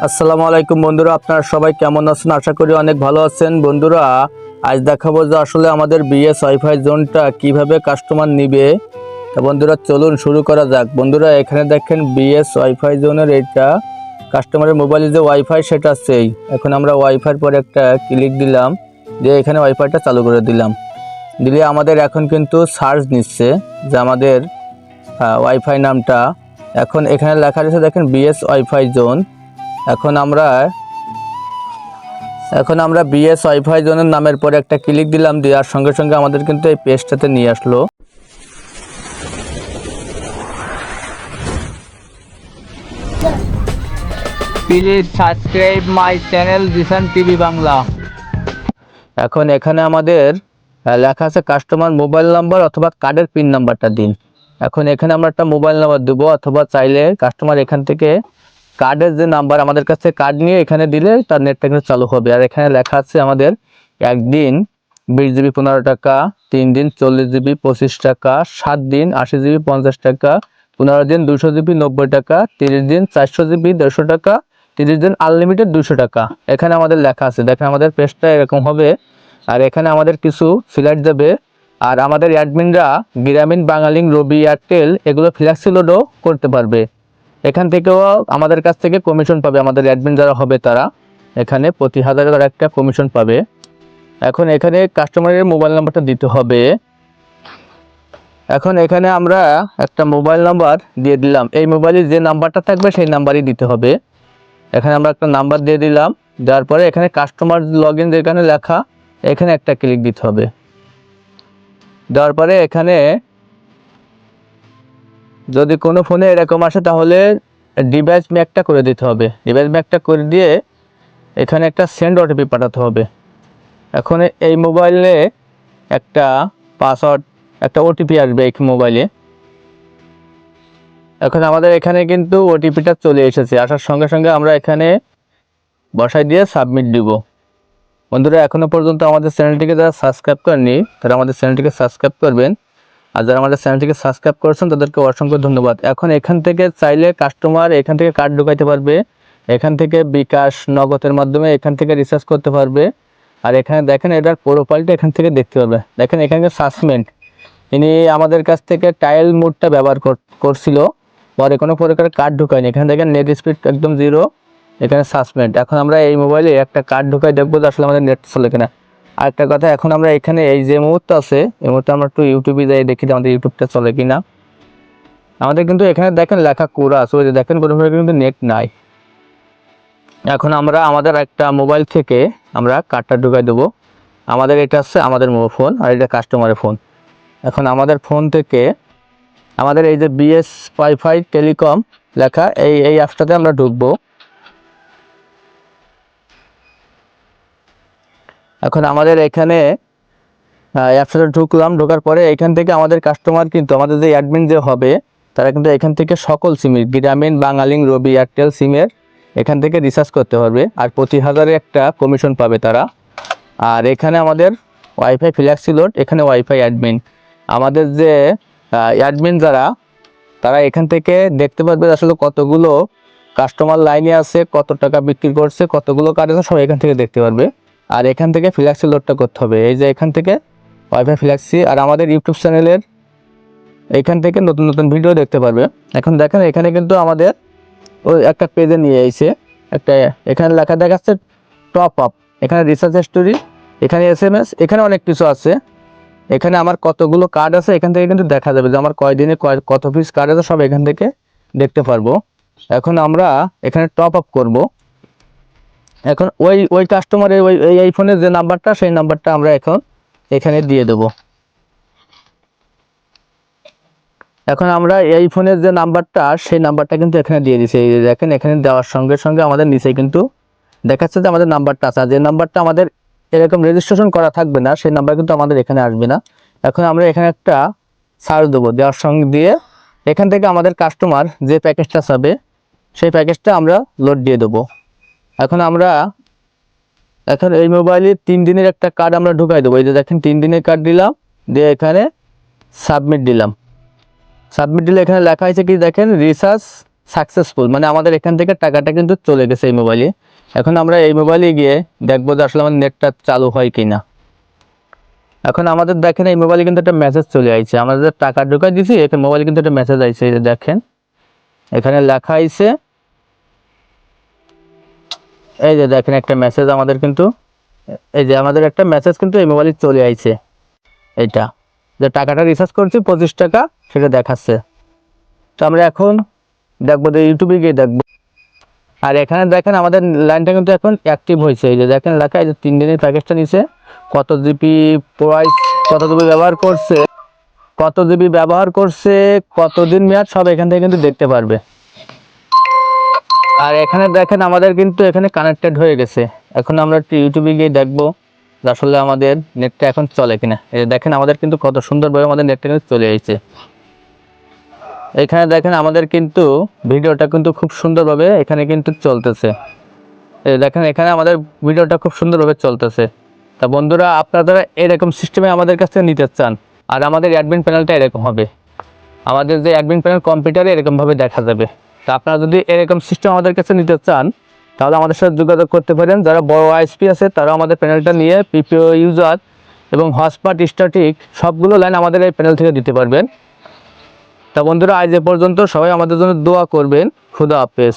আসসালামু আলাইকুম বন্ধুরা, আপনারা সবাই কেমন আছেন? আশা করি অনেক ভালো আছেন। বন্ধুরা, আজ দেখাবো যে আসলে আমাদের বিএস ওয়াইফাই জোনটা কিভাবে কাস্টমার নিবে। তা বন্ধুরা চলুন শুরু করা যাক। বন্ধুরা এখানে দেখেন বিএস ওয়াইফাই জোনের এইটা কাস্টমারের মোবাইলে যে ওয়াইফাই সেটা সেই। এখন আমরা ওয়াইফাইয়ের পর একটা ক্লিক দিলাম, দিয়ে এখানে ওয়াইফাইটা চালু করে দিলাম। দিলে আমাদের এখন কিন্তু সার্চ নিচ্ছে যে আমাদের ওয়াইফাই নামটা। এখন এখানে লেখা রয়েছে দেখেন বিএস ওয়াইফাই জোন। এখন আমরা বিএস ওয়াইফাই জোনের নামের পরে একটা ক্লিক দিলাম, দেওয়ার সঙ্গে সঙ্গে আমাদের কিন্তু এই পেজটাতে নিয়ে আসলো। Please subscribe my channel Zisan TV Bangla. এখন এখানে আমাদের লেখা আছে কাস্টমার মোবাইল নাম্বার অথবা কার্ডের পিন নাম্বারটা দিন। এখন এখানে আমরা একটা মোবাইল নাম্বার দেবো, অথবা চাইলে কাস্টমার এখান থেকে কার্ডের যে নাম্বার আমাদের কাছে কার্ড নিয়ে এখানে দিলে তার নেটটা কিন্তু চালু হবে। আর এখানে লেখা আছে আমাদের একদিন 20 জিবি 15 টাকা, 3 দিন 40 জিবি 25 টাকা, 7 দিন 80 জিবি 50 টাকা, 15 দিন 200 জিবি 90 টাকা, 30 দিন 400 জিবি 150 টাকা, 30 দিন আনলিমিটেড 200 টাকা। এখানে আমাদের লেখা আছে, দেখেন আমাদের পেজটা এরকম হবে। আর এখানে আমাদের কিছু ফ্ল্যাট দেবে। আর আমাদের অ্যাডমিনরা গ্রামীণ, বাঙালিং, রবি, এয়ারটেল এগুলো ফ্ল্যাক্সি লোডও করতে পারবে। এখান থেকেও আমাদের কাছ থেকে কমিশন পাবে। আমাদের অ্যাডমিন যারা হবে তারা এখানে প্রতি 1000 করে একটা কমিশন পাবে। এখন এখানে কাস্টমারের মোবাইল নাম্বারটা দিতে হবে। এখন এখানে আমরা একটা মোবাইল নাম্বার দিয়ে দিলাম, এই মোবাইলে যে নাম্বারটা থাকবে সেই নাম্বারই দিতে হবে। এখানে আমরা একটা নাম্বার দিয়ে দিলাম, দেওয়ার পরে এখানে কাস্টমার লগ ইন যেখানে লেখা এখানে একটা ক্লিক দিতে হবে। দেওয়ার পরে এখানে যদি কোনো ফোনে এরকম আসে তাহলে ডিভাইস ম্যাকটা করে দিতে হবে। ডিভাইস ম্যাকটা করে দিয়ে এখানে একটা সেন্ড ওটিপি পাঠাতে হবে। এখন এই মোবাইলে একটা পাসওয়ার্ড, একটা ওটিপি আসবে এই মোবাইলে। এখন আমাদের এখানে কিন্তু ওটিপিটা চলে এসেছে, আসার সঙ্গে সঙ্গে আমরা এখানে বসাই দিয়ে সাবমিট দিব। বন্ধুরা এখনও পর্যন্ত আমাদের চ্যানেলটিকে যারা সাবস্ক্রাইব করেননি তারা আমাদের চ্যানেলটিকে সাবস্ক্রাইব করবেন, আর যারা আমাদের চ্যানেলটিকে সাবস্ক্রাইব করেছেন তাদেরকে অসংখ্য ধন্যবাদ। এখন এখান থেকে চাইলে কাস্টমার এখান থেকে কার্ড ঢুকাইতে পারবে, এখান থেকে বিকাশ, নগদের মাধ্যমে এখান থেকে রিচার্জ করতে পারবে। আর এখানে দেখেন এটার প্রোফাইলটা এখান থেকে দেখতে পারবে। দেখেন এখানে সাসপেন্ড, ইনি আমাদের কাছ থেকে টাইল মোডটা ব্যবহার করছিল, পরে কোনো প্রকার কার্ড ঢুকায়নি। এখানে দেখেন নেট স্পিড একদম 0, এখানে সাসপেন্ড। এখন আমরা এই মোবাইলে একটা কার্ড ঢুকাই দেখবো যে আসলে আমাদের নেট চলে কিনা। আরেকটা কথা, এখন আমরা এখানে এই যে মুহূর্তে আছে এই মুহূর্তে আমরা একটু ইউটিউবে যাই দেখি যে আমাদের ইউটিউবটা চলে কিনা। আমাদের কিন্তু এখানে দেখেন লেখা কোরা আছে, ওই যে দেখেন কোনো কিন্তু নেট নাই। এখন আমরা আমাদের একটা মোবাইল থেকে আমরা কার্ডটা ঢুকাই দেবো। আমাদের এটা আছে আমাদের ফোন, আর এটা কাস্টমারের ফোন। এখন আমাদের ফোন থেকে আমাদের এই যে বিএস ওয়াইফাই টেলিকম লেখা এই অ্যাপসটাতে আমরা ঢুকবো। এখন আমাদের এখানে অ্যাপসটা ঢুকলাম, ঢোকার পরে এখান থেকে আমাদের কাস্টমার কিন্তু আমাদের যে অ্যাডমিন যে হবে তারা কিন্তু এখান থেকে সকল সিমের, গ্রামীণ, বাঙালিং, রবি, এয়ারটেল সিমের এখান থেকে রিচার্জ করতে পারবে। আর প্রতি 1000 একটা কমিশন পাবে তারা। আর এখানে আমাদের ওয়াইফাই ফ্ল্যাক্সি লোড, এখানে ওয়াইফাই অ্যাডমিন, আমাদের যে অ্যাডমিন যারা তারা এখান থেকে দেখতে পারবে আসলে কতগুলো কাস্টমার লাইনে আছে, কত টাকা বিক্রি করছে, কতগুলো কার্ড আছে, সব এখান থেকে দেখতে পারবে। আর এখান থেকে ফ্ল্যাক্সি লোডটা করতে হবে, এই যে এখান থেকে ওয়াইফাই ফ্ল্যাক্সি। আর আমাদের ইউটিউব চ্যানেলের এখান থেকে নতুন নতুন ভিডিও দেখতে পারবে। এখন দেখেন এখানে কিন্তু আমাদের ওই একটা পেজে নিয়ে এসে একটা এখানে লেখা দেখাচ্ছে টপ আপ, এখানে রিসার্চ স্টোরি, এখানে এসএমএস, এখানে অনেক কিছু আছে। এখানে আমার কতগুলো কার্ড আছে এখান থেকে কিন্তু দেখা যাবে যে আমার কয়দিনে কত পিস কার্ড আছে, সব এখান থেকে দেখতে পারবো। এখন আমরা এখানে টপ আপ করব। এখন ওই কাস্টমারের এই ফোনের যে নাম্বারটা সেই নাম্বারটা আমরা এখন এখানে দিয়ে দেব। এখন আমরা এই ফোনের যে নাম্বারটা সেই নাম্বারটা কিন্তু এখানে দিয়ে দিচ্ছি। এই দেখেন এখানে দেওয়ার সঙ্গে সঙ্গে আমাদের নিচে কিন্তু দেখাচ্ছে যে আমাদের নাম্বারটা আছে। যে নাম্বারটা আমাদের এরকম রেজিস্ট্রেশন করা থাকবে না সেই নাম্বার কিন্তু আমাদের এখানে আসবে না। এখন আমরা এখানে একটা সার্চ দেবো, দেওয়ার সঙ্গে দিয়ে এখান থেকে আমাদের কাস্টমার যে প্যাকেজটা চাবে সেই প্যাকেজটা আমরা লোড দিয়ে দেবো। এখন এই মোবাইলে 3 দিনের একটা কার্ড আমরা ঢুকাই দেবো। এই যে দেখেন 3 দিনের কার্ড দিলাম, দিয়ে এখানে সাবমিট দিলাম। সাবমিট দিলে এখানে লেখা হয়েছে কি দেখেন রিচার্জ সাকসেসফুল, মানে আমাদের এখান থেকে টাকাটা কিন্তু চলে গেছে এই মোবাইলে। এখন আমরা এই মোবাইলে গিয়ে দেখবো যে আসলে আমার নেটটা চালু হয় কিনা। এখন আমাদের দেখেন এই মোবাইলে কিন্তু একটা মেসেজ চলে আইছে, আমাদের টাকা ঢোকাই দিছি, এখানে মোবাইলে কিন্তু একটা মেসেজ আইছে, এই যে দেখেন এখানে লেখা আইছে, এই যে দেখেন একটা মেসেজ আমাদের কিন্তু, এই যে আমাদের একটা মেসেজ কিন্তু এই মোবাইলে চলে আইছে, এইটা যে টাকাটা রিচার্জ করছি 25 টাকা সেটা দেখাচ্ছে। তো আমরা এখন দেখবো যে ইউটিউবে গিয়ে দেখবো। আর এখানে দেখেন আমাদের লাইনটা কিন্তু এখন অ্যাক্টিভ হয়েছে, এই যে দেখেন লেখা, এই যে 3 দিনের প্যাকেজটা নিছে, কত জিবি প্রাইস, কত জিবি ব্যবহার করছে, কত জিবি ব্যবহার করছে, কতদিন মেয়াদ, সব এখান থেকে কিন্তু দেখতে পারবে। আর এখানে দেখেন আমাদের কিন্তু এখানে কানেক্টেড হয়ে গেছে। এখন আমরা একটু ইউটিউবে গিয়ে দেখবো যে আসলে আমাদের নেটটা এখন চলে কিনা। এই যে দেখেন আমাদের কিন্তু কত সুন্দরভাবে আমাদের নেটটা কিন্তু চলে এসেছে। এখানে দেখেন আমাদের কিন্তু ভিডিওটা কিন্তু খুব সুন্দরভাবে এখানে কিন্তু চলতেছে। এই দেখেন এখানে আমাদের ভিডিওটা খুব সুন্দরভাবে চলতেছে। তা বন্ধুরা, আপনারা এরকম সিস্টেমে আমাদের কাছ থেকে নিতে চান, আর আমাদের অ্যাডমিন প্যানেলটা এরকম হবে, আমাদের যে অ্যাডমিন প্যানেল কম্পিউটারে এরকমভাবে দেখা যাবে। তা আপনারা যদি এরকম সিস্টেম আমাদের কাছে নিতে চান তাহলে আমাদের সাথে যোগাযোগ করতে পারেন। যারা বড় আইএসপি আছে তারা আমাদের প্যানেলটা নিয়ে পিপিও ইউজার এবং হটস্পট স্ট্যাটিক সবগুলো লাইন আমাদের এই প্যানেল থেকে দিতে পারবেন। তা বন্ধুরা, আজ এ পর্যন্ত, সবাই আমাদের জন্য দোয়া করবেন। খুদা হাফেজ।